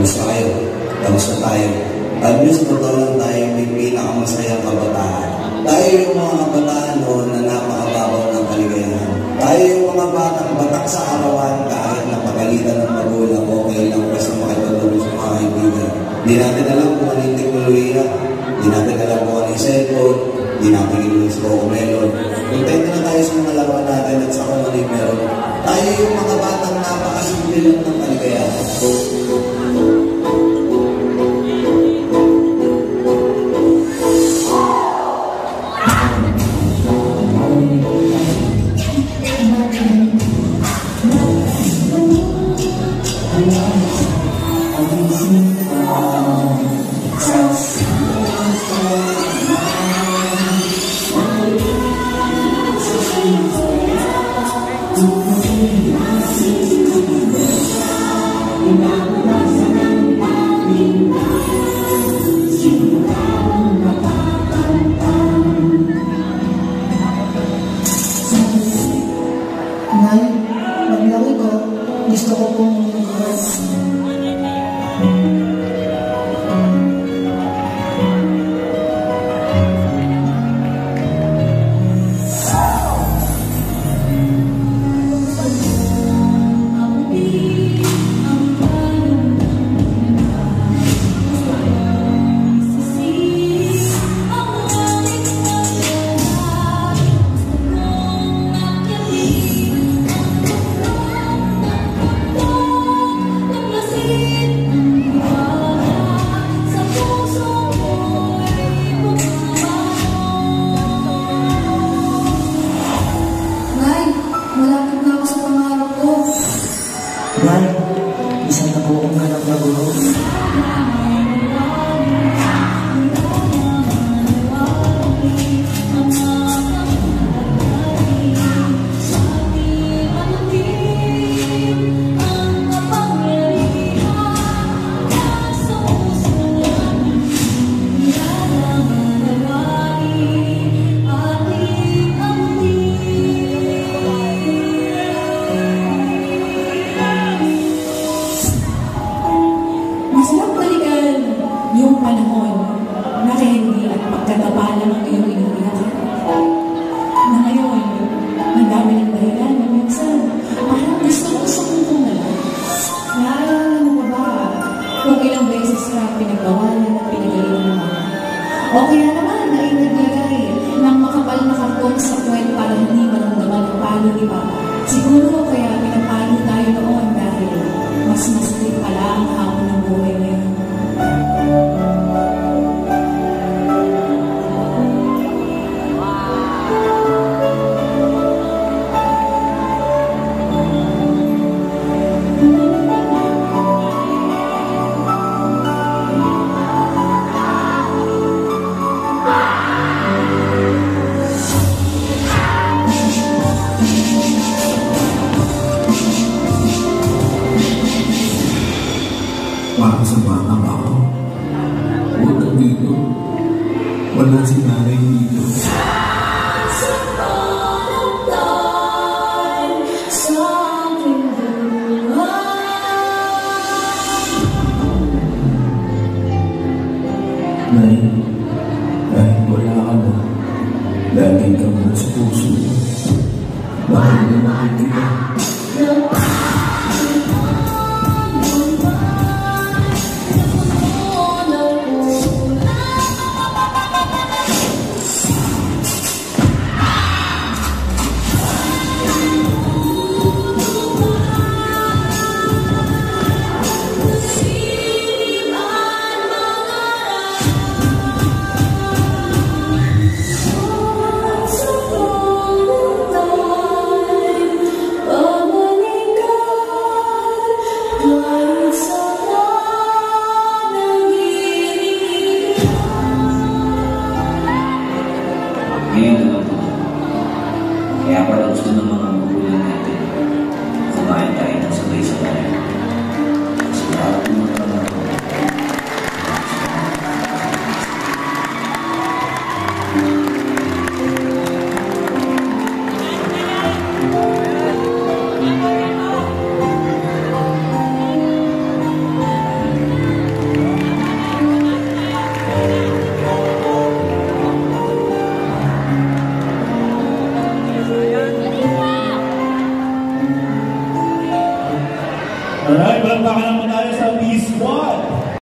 Kamusta kayo? Kamusta tayo? At least totoo lang tayo may pinakamasayang kabataan. Tayo yung mga kabataan noon na napakababaw ng kaligayahan. Tayo yung mga batang batak sa arawan kahit napagalitan ng magulang, okay lang basta makipagulong sa mga kaibigan. Di natin alam kung ano yung teknolohiya. Di natin alam kung ano yung cellphone. Di natin inulis ko o melon. Contento na tayo sa mga laruan natin at sa kung ano yung meron. Tayo yung mga batang napakasimple lang ng kaligayahan. Gusto ko pong isa na po akong anak na gulo. Yung panahon na hindi at pagkatapalan ng iyong inuwihan. Na ngayon, ang dami ng dahilan na minsan, parang gusto kong na lang. Naalala mo ba kung ilang beses ka pinagbawalan at pinagalitan ng mga? O kaya naman na inaglagay ng makapal na karton sa puwet para hindi maramdaman ang palo ni Papa. Siguro kaya pinapalo tayo noon dahil mas masakit pala ang hamon ng buhay ngayon. Para sa batang ako, huwag dito, wala si nanay dito.